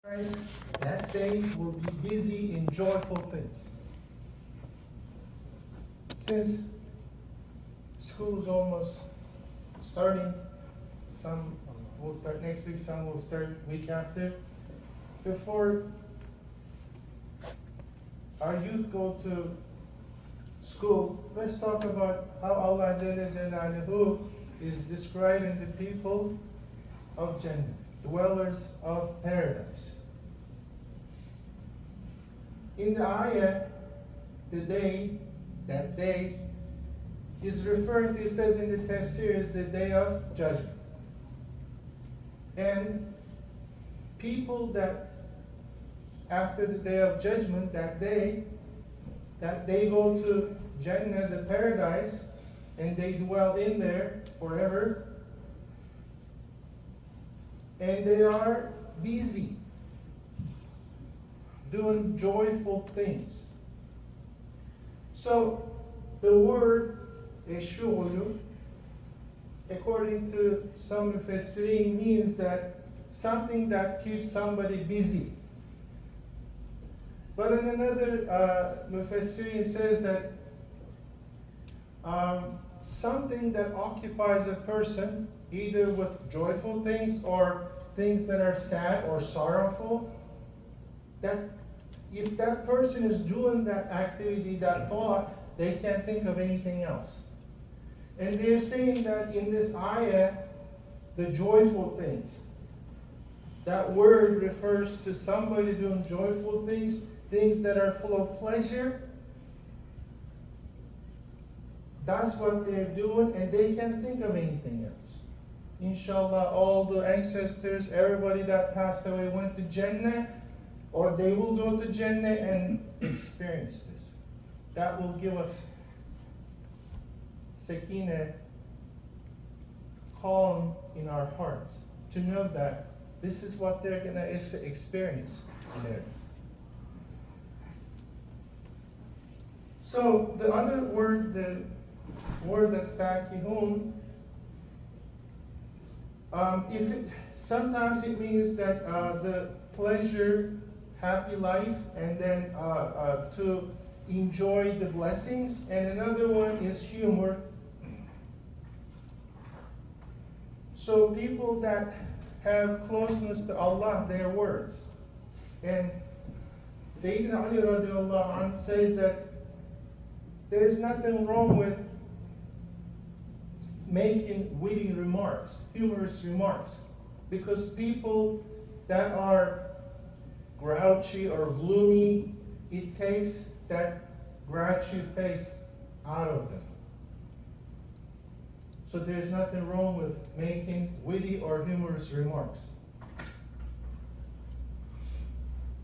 That day will be busy in joyful things. Since school is almost starting, some will start next week, some will start week after. Before our youth go to school, let's talk about how Allah Jalla Jalaluhu is describing the people of Jannah, dwellers of paradise. In the ayah, that day is referring to, it says in the tafsir, is the day of judgment. And people that after the day of judgment, that they go to Jannah, the paradise, and they dwell in there forever. And they are busy doing joyful things. So the word Eshulu, according to some Mufassirin, means that something that keeps somebody busy. But in another Mufassirin says that something that occupies a person, either with joyful things or things that are sad or sorrowful, that if that person is doing that activity, that thought, they can't think of anything else. And they're saying that in this ayah, the joyful things, that word refers to somebody doing joyful things, things that are full of pleasure. That's what they're doing, and they can't think of anything else. Inshallah, all the ancestors, everybody that passed away went to Jannah, or they will go to Jannah and experience this. That will give us sakina, calm in our hearts, to know that this is what they're going to experience there. So the other word, the word that fakihun, sometimes it means that the pleasure, happy life, and then to enjoy the blessings. And another one is humor. So people that have closeness to Allah, their words. And Sayyidina Ali radiallahu anh says that there's nothing wrong with making witty remarks, humorous remarks, because people that are grouchy or gloomy, it takes that grouchy face out of them. So there's nothing wrong with making witty or humorous remarks.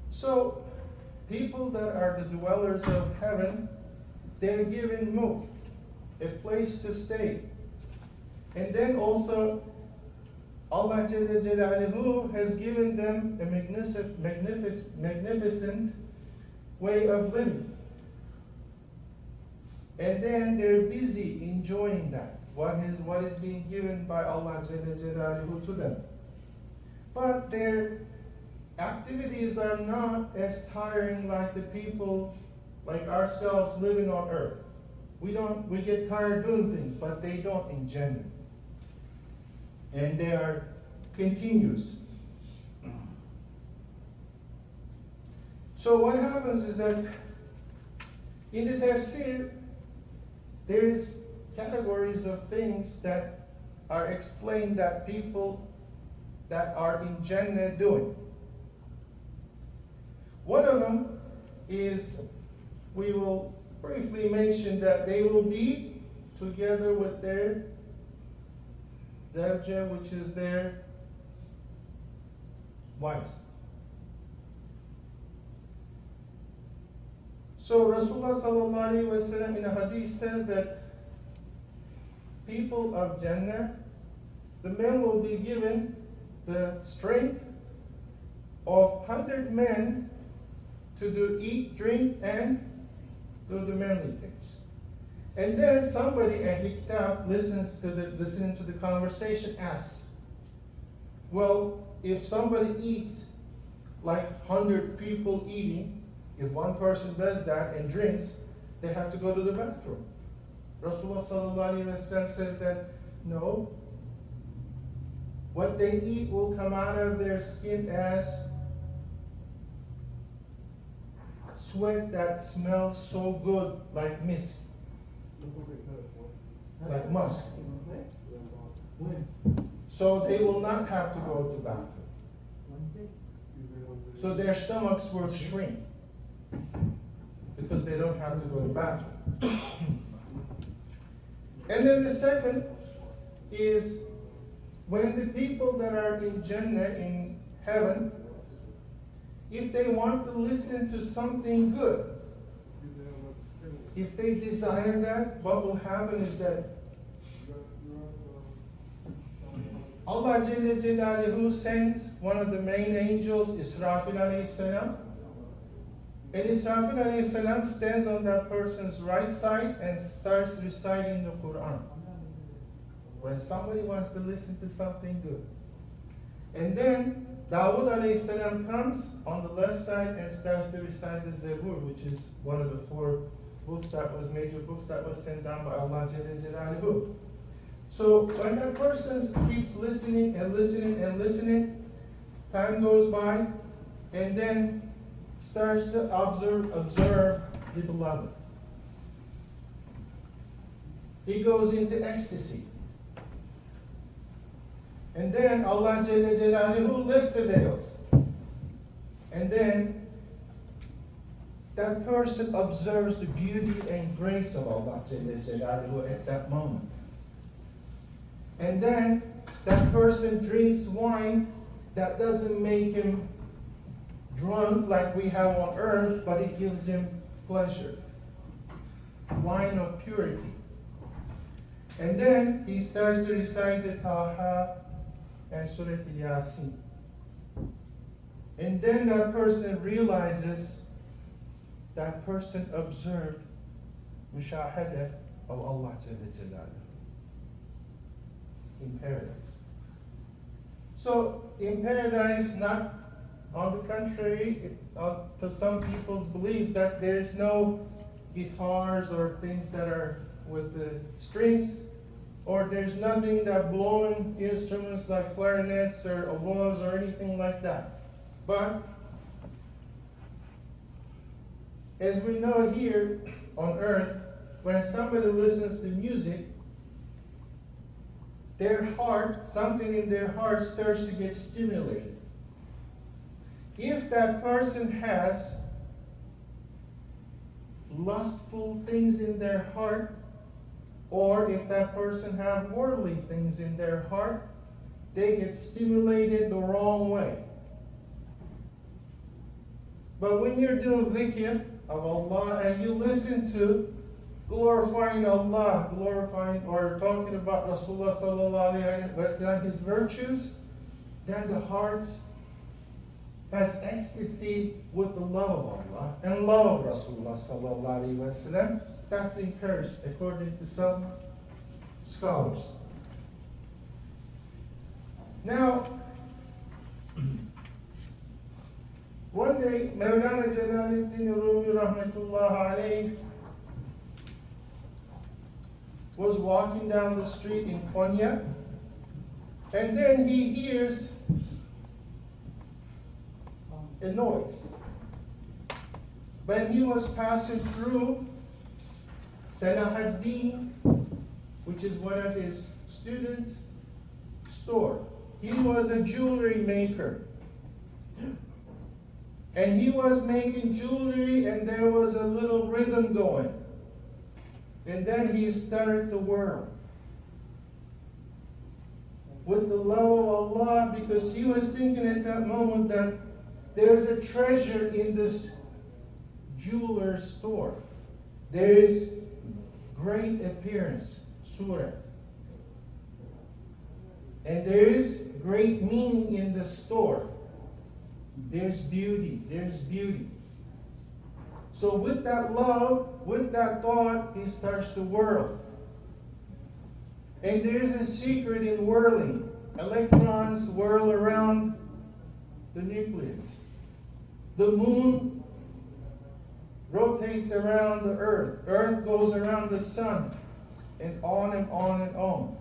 So people that are the dwellers of heaven, they're given mulk, a place to stay. And then also, Allah Jalla Jalaluhu has given them a magnificent way of living. And then they're busy enjoying that, what is being given by Allah Jalla Jalaluhu to them. But their activities are not as tiring like the people like ourselves living on earth. We get tired doing things, but they don't in Jannah. And they are continuous. So what happens is that in the tafsir, there's categories of things that are explained that people that are in Jannah doing. One of them is, we will briefly mention that they will be together with their zawja, which is their wives. So Rasulullah sallallahu alaihi wasallam in a hadith says that people of Jannah, the men will be given the strength of 100 men to eat, drink, and do the manly things. And then somebody, a hiktab, listening to the conversation, asks, well, if somebody eats like 100 people eating, if one person does that and drinks, they have to go to the bathroom. Rasulullah sallallahu alaihi wasallam says that no, what they eat will come out of their skin as sweat that smells so good, like mist, like musk. So they will not have to go to the bathroom. So their stomachs will shrink because they don't have to go to the bathroom. And then the second is when the people that are in Jannah, in heaven, if they want to listen to something good, if they desire that, what will happen is that Allah Jalla Jalaluhu sends one of the main angels, Israfil alayhi salam, and Israfil alayhi salam stands on that person's right side and starts reciting the Quran. When somebody wants to listen to something good. And then Dawood alayhi salam comes on the left side and starts to recite the Zabur, which is one of the 4 books that was major books that was sent down by Allah Jalla Jalaluhu. So when that person keeps listening and listening and listening, time goes by, and then starts to observe the beloved. He goes into ecstasy. And then Allah Jalla Jalaluhu lifts the veils. And then that person observes the beauty and grace of Allah Jalla Jalaluhu at that moment. And then that person drinks wine that doesn't make him drunk like we have on earth, but it gives him pleasure. Wine of purity. And then he starts to recite the Taha and Surah Yasin. And then that person realizes that person observed mushahada of Allah Jalla Jalaluhu in paradise. So in paradise, not on the contrary, to some people's beliefs that there's no guitars or things that are with the strings, or there's nothing that blowing instruments like clarinets or oboes or anything like that. But as we know here on earth, when somebody listens to music, their heart, something in their heart starts to get stimulated. If that person has lustful things in their heart, or if that person has worldly things in their heart, they get stimulated the wrong way. But when you're doing dhikr of Allah and you listen to glorifying Allah, glorifying or talking about Rasulullah sallallahu alaihi wasallam, his virtues, then the heart has ecstasy with the love of Allah and love of Rasulullah sallallahu alaihi wasallam. That's encouraged according to some scholars. Now, one day, Mawlana Jalaluddin Rumi rahmatullah alayhi was walking down the street in Konya, and then he hears a noise. When he was passing through Salahuddin, which is one of his students' store. He was a jewelry maker. And he was making jewelry, and there was a little rhythm going. And then he started to whirl with the love of Allah, because he was thinking at that moment that there's a treasure in this jeweler's store. There is great appearance, surah. And there is great meaning in the store. There's beauty, there's beauty. So with that love, with that thought, he starts to whirl. And there's a secret in whirling. Electrons whirl around the nucleus. The moon rotates around the earth. Earth goes around the sun. And on and on and on.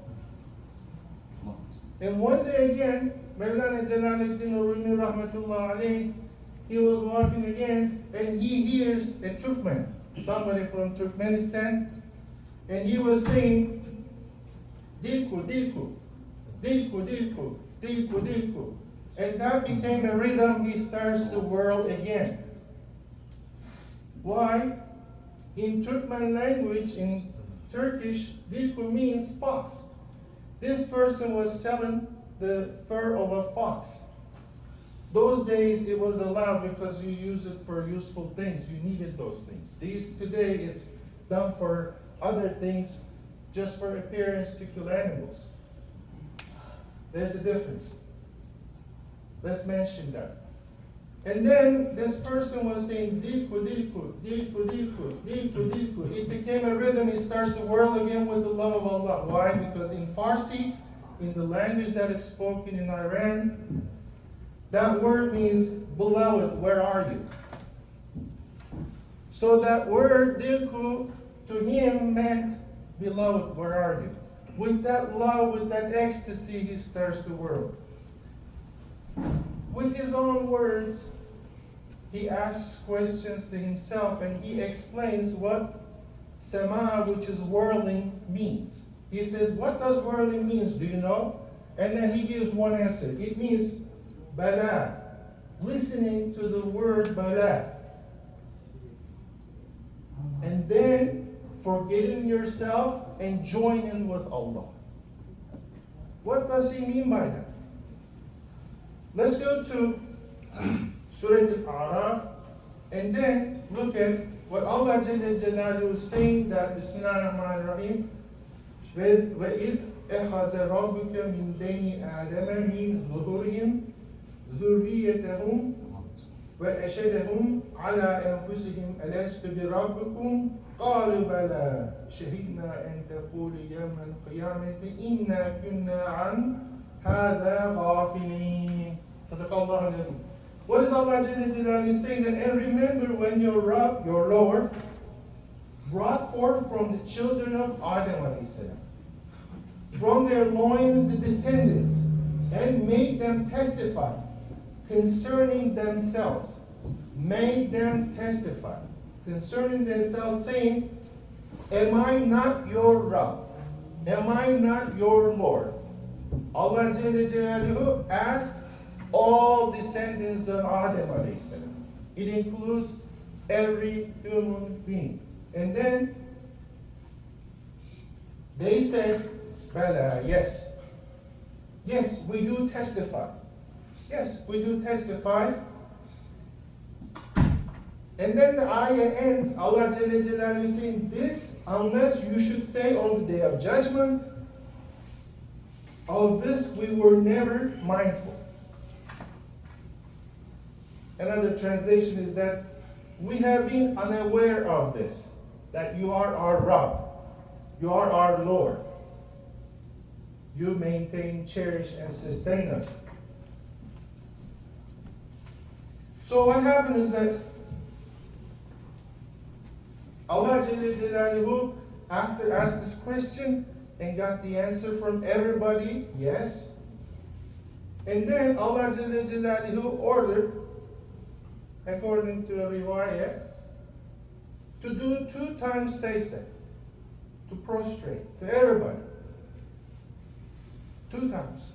And one day again, Mevlana Jalaluddin Rumi Rahmatullah alayhi, he was walking again and he hears a Turkmen, somebody from Turkmenistan, and he was saying, Dilku, Dilku, Dilku, Dilku, Dilku, Dilku. And that became a rhythm. He starts to whirl again. Why? In Turkmen language, in Turkish, Dilku means fox. This person was selling the fur of a fox. Those days it was allowed because you use it for useful things. You needed those things. Today it's done for other things, just for appearance to kill animals. There's a difference. Let's mention that. And then this person was saying dilku, dilku, dilku, dilku, dilku, dilku. It became a rhythm. It starts to whirl again with the love of Allah. Why? Because in Farsi, in the language that is spoken in Iran, that word means beloved, where are you? So that word dilku to him meant beloved, where are you? With that love, with that ecstasy, he starts to whirl. With his own words, he asks questions to himself and he explains what sama, which is whirling, means. He says, what does whirling means? Do you know? And then he gives one answer. It means bala, listening to the word bala. And then forgetting yourself and joining with Allah. What does he mean by that? Let's go to Surah Al-A'raf and then look at what Allah Jalla Jalaluhu is saying, that Bismillah ar-Rahman ar-Rahim, وَإِذْ أَخَذَ رَبُّكَ مِنْ بَيْنِ آدَمَ مِنْ ظُهُورِهِمْ ذُرِّيَّتَهُمْ وَأَشْهَدَهُمْ عَلَىٰ أَنفُسِهِمْ أَلَسْتُ بِرَبِّكُمْ قَالُوا بَلَىٰ شَهِدْنَا أَن تَقُولُوا يَوْمَ الْقِيَامَةِ إِنَّا كُنَّا عَنْ هَذَا غَافِلِينَ. What is Allah saying? That, and remember when your Rabb, your Lord, brought forth from the children of Adam, from their loins the descendants, and made them testify concerning themselves. Made them testify concerning themselves, saying, am I not your Rabb? Am I not your Lord? Allah asked all descendants of Adam. It includes every human being. And then they said, Bala, yes. Yes, we do testify. Yes, we do testify. And then the ayah ends, Allah saying this, unless you should say on the day of judgment, of this we were never mindful. Another translation is that we have been unaware of this, that you are our Rabb, you are our Lord. You maintain, cherish, and sustain us. So what happened is that Allah after asked this question and got the answer from everybody, yes. And then Allah ordered, according to a riwayah, to do 2 times sajda, to prostrate to everybody. 2 times.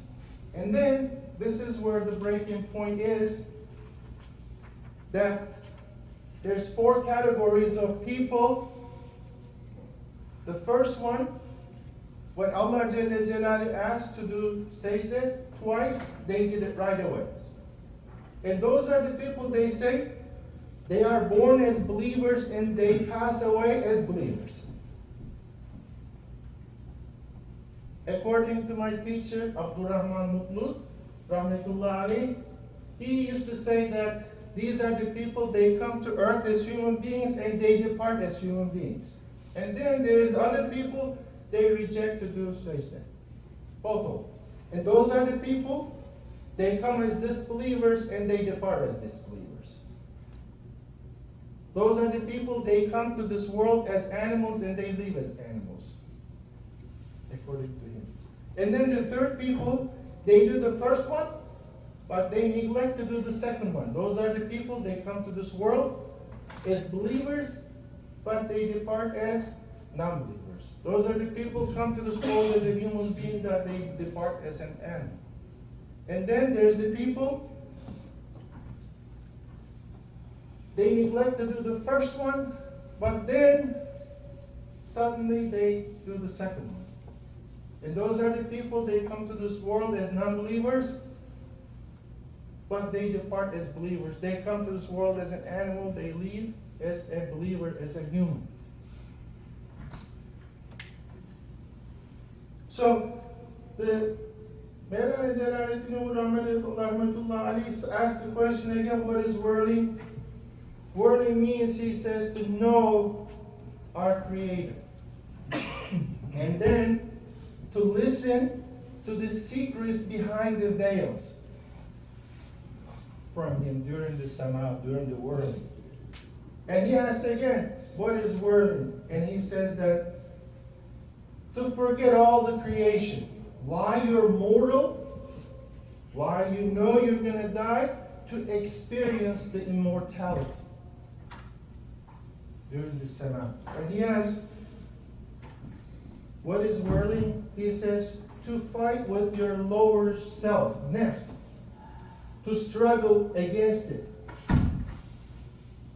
And then this is where the breaking point is, that there's 4 categories of people. The first one, when Allah asked to do sajda twice, they did it right away. And those are the people, they say, they are born as believers and they pass away as believers. According to my teacher, Abdurrahman Mutlu, Rahmatullah Ali, he used to say that these are the people, they come to earth as human beings and they depart as human beings. And then there's other people, they reject to do sajda. Both of them. And those are the people, they come as disbelievers and they depart as disbelievers. Those are the people, they come to this world as animals and they live as animals, according to him. And then the third people, they do the first one, but they neglect to do the second one. Those are the people, they come to this world as believers, but they depart as non-believers. Those are the people who come to this world as a human being, that they depart as an animal. And then there's the people, they neglect to do the first one, but then suddenly they do the second one. And those are the people, they come to this world as non-believers, but they depart as believers. They come to this world as an animal, they leave as a believer, as a human. So, the Mevlana Celaleddin Rahmetullah asked the question again, what is whirling? Whirling means, he says, to know our Creator. And then to listen to the secrets behind the veils from him during the sama, during the whirling. And he asks again, what is whirling? And he says that to forget all the creation. Why you're mortal, why you know you're going to die, to experience the immortality during the sama. And he asks, what is whirling? He says, to fight with your lower self, nafs, to struggle against it,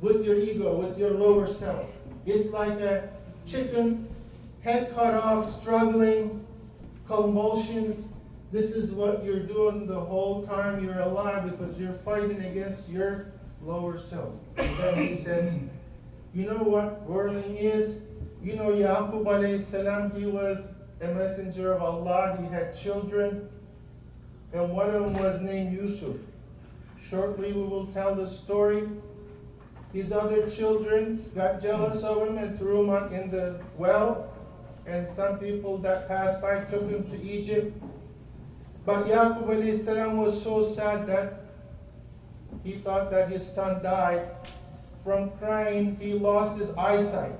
with your ego, with your lower self. It's like a chicken, head cut off, struggling, convulsions. This is what you're doing the whole time you're alive, because you're fighting against your lower self. And then he says, you know what whirling is? You know, Yaqub alayhi salam, he was a messenger of Allah. He had children, and one of them was named Yusuf. Shortly we will tell the story. His other children got jealous of him and threw him in the well, and some people that passed by took him to Egypt. But Yaqub alayhi salam was so sad that he thought that his son died. From crying, he lost his eyesight.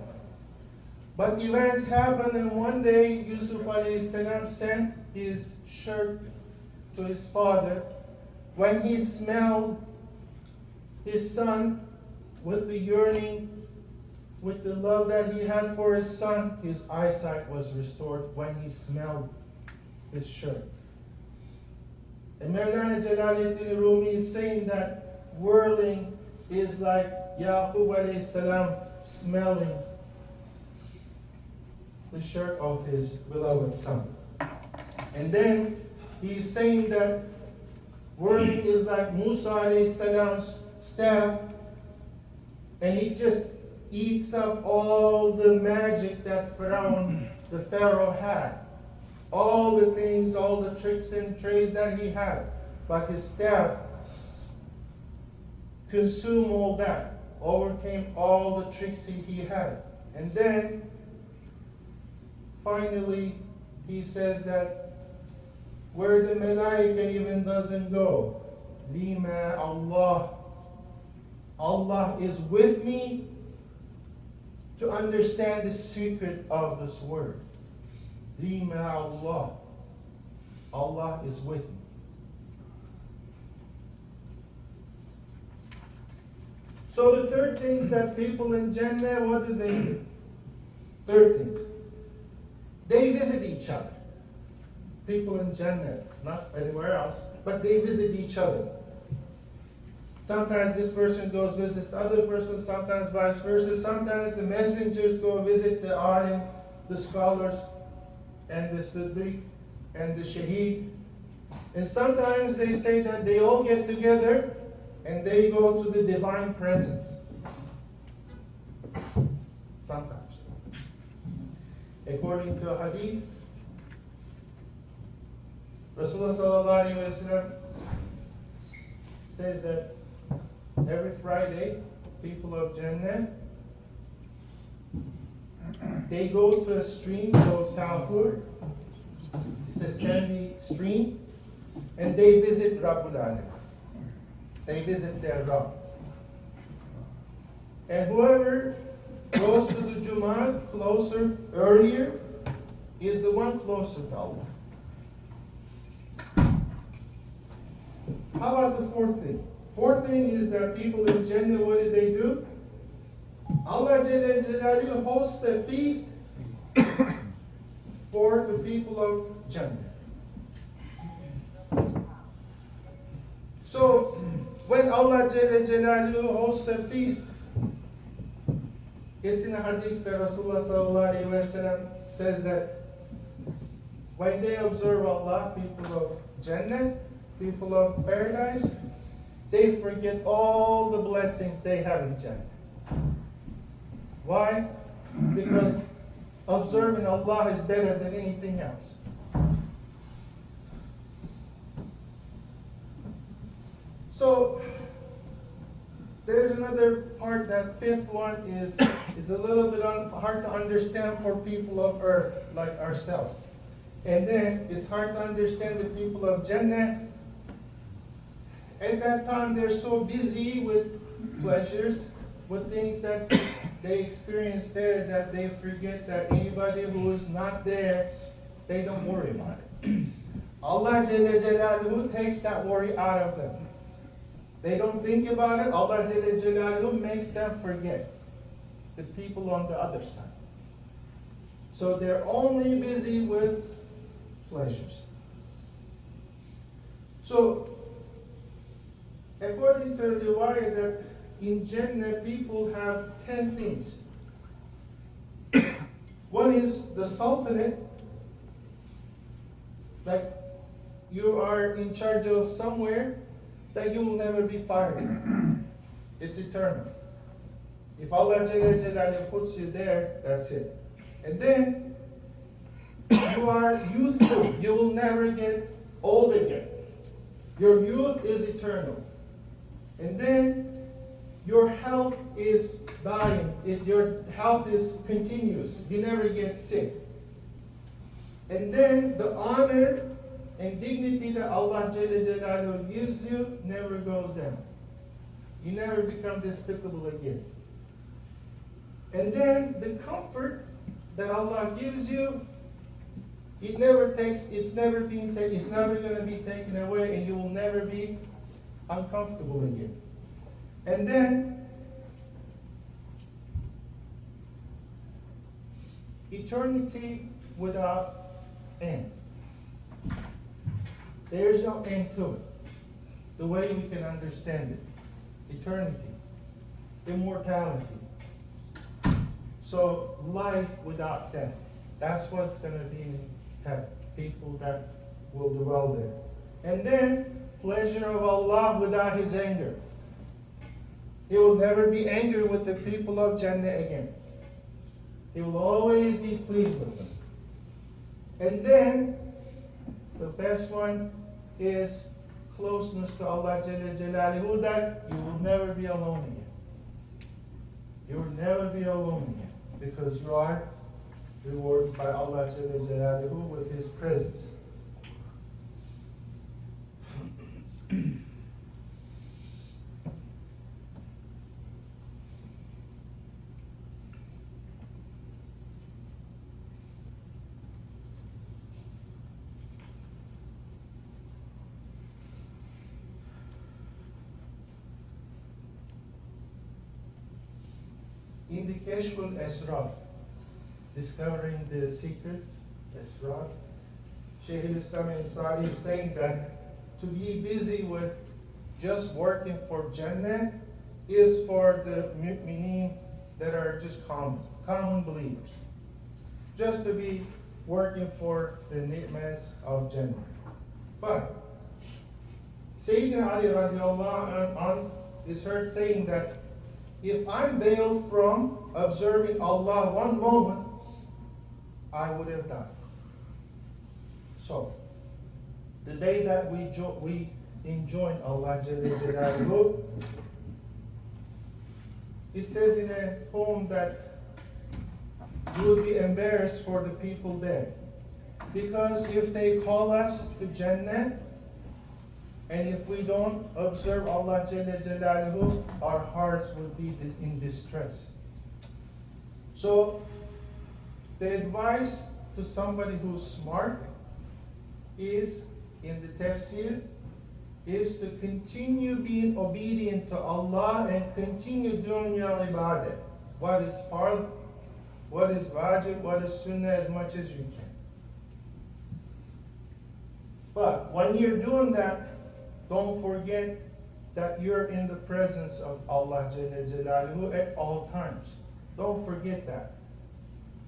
But events happened, and one day Yusuf alayhi salam sent his shirt to his father. When he smelled his son with the yearning, with the love that he had for his son, his eyesight was restored when he smelled his shirt. And Mevlana Jalaluddin Rumi is saying that whirling is like Yaqub alayhi salam smelling the shirt of his beloved son. And then he's saying that whirling is like Musa alayhi salam's staff, and he just eats up all the magic that the Pharaoh had. All the things, all the tricks and trades that he had. But his staff consumed all that, overcame all the tricks he had. And then, finally, he says that where the Malaika even doesn't go, Lima Allah. Allah is with me to understand the secret of this word. Lima Allah. Allah is with me. So the third thing is that people in Jannah, what do? Third thing, they visit each other. People in Jannah, not anywhere else, but they visit each other. Sometimes this person goes visit the other person, sometimes vice versa. Sometimes the messengers go visit the alim, the scholars, and the siddiq, and the shaheed. And sometimes they say that they all get together and they go to the divine presence. Sometimes. According to a hadith, Rasulullah sallallahu alaihi wasallam says that every Friday, people of Jannah, they go to a stream called Kafur. It's a sandy stream, and they visit Rabbul Alam. They visit their Rabb. And whoever goes to the Jummah closer, earlier, is the one closer to Allah. How about the fourth thing? Fourth thing is that people in Jannah, what do? Allah Jalla Jalaluhu hosts a feast for the people of Jannah. So, when Allah Jalla Jalaluhu hosts a feast, it's in a hadith that Rasulullah Sallallahu Alaihi Wasallam says that when they observe Allah, people of Jannah, people of paradise, they forget all the blessings they have in Jannah. Why? Because observing Allah is better than anything else. So, there's another part, that fifth one is a little bit hard to understand for people of earth like ourselves. And then it's hard to understand the people of Jannah. At that time, they're so busy with pleasures, with things that they experience there, that they forget that anybody who is not there, they don't worry about it. Allah Jalla Jalaluhu takes that worry out of them. They don't think about it. Allah Jalla Jalaluhu makes them forget the people on the other side. So they're only busy with pleasures. So, according to the riwayah, that in Jannah people have 10 things. One is the sultanate, like you are in charge of somewhere that you will never be fired. It's eternal. If Allah Jalla Jalaluhu puts you there, that's it. And then you are youthful. You will never get old again. Your youth is eternal. And then your health is dying. Your health is continuous. You never get sick. And then the honor and dignity that Allah Jalla Jalaluhu gives you never goes down. You never become despicable again. And then the comfort that Allah gives you, it's never going to be taken away, and you will never be uncomfortable again. And then eternity without end. There's no end to it. The way we can understand it. Eternity. Immortality. So life without death. That's what's going to be in heaven. People that will dwell there. And then pleasure of Allah without His anger. He will never be angry with the people of Jannah again. He will always be pleased with them. And then the best one is closeness to Allah Jalla Jalaluhu, that you will never be alone again. You will never be alone again, because you are rewarded by Allah Jalla Jalaluhu with His presence. In the Kashf al-Asrar, discovering the secrets, Asrar, Shaykh al-Islam al-Ansari is saying that to be busy with just working for Jannah is for the mu'mineen that are just common believers. Just to be working for the ni'mas of Jannah. But Sayyidina Ali radiallahu anhu is heard saying that if I'm veiled from observing Allah one moment, I would have died. So, the day that we enjoin Allah Jalla Jalaluhu, it says in a poem that you will be embarrassed for the people there. Because if they call us to Jannah, And if we don't observe Allah Jalla Jalaluhu, our hearts will be in distress. So, the advice to somebody who's smart is, in the tafsir, is to continue being obedient to Allah and continue doing your ibadah. What is fard, what is wajib, what is sunnah, as much as you can. But when you're doing that, don't forget that you're in the presence of Allah Jalla Jalaluhu at all times. Don't forget that.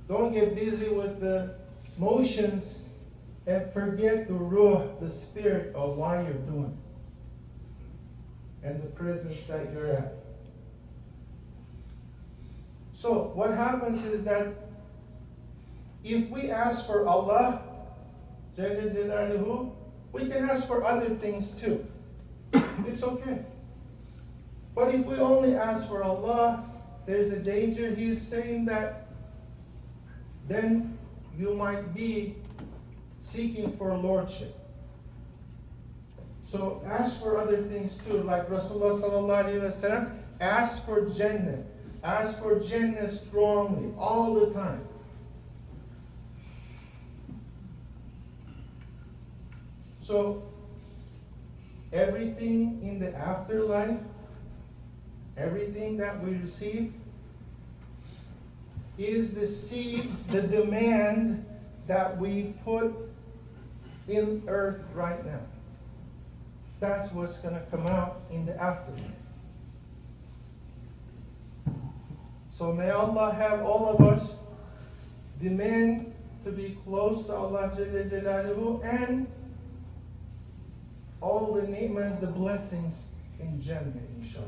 Don't get busy with the motions and forget the ruh, the spirit of why you're doing it and the presence that you're at. So what happens is that if we ask for Allah Jalla Jalaluhu, we can ask for other things too. It's okay. But if we only ask for Allah, there's a danger. He is saying that then you might be seeking for lordship. So ask for other things too. Like Rasulullah sallallahu alaihi wasallam, ask for Jannah. Ask for Jannah strongly, all the time. So, everything in the afterlife, everything that we receive, is the seed, the demand that we put in earth right now. That's what's going to come out in the afterlife. So may Allah have all of us demand to be close to Allah Jalla Jalaluhu and all the ni'mas, the blessings in Jannah, inshallah.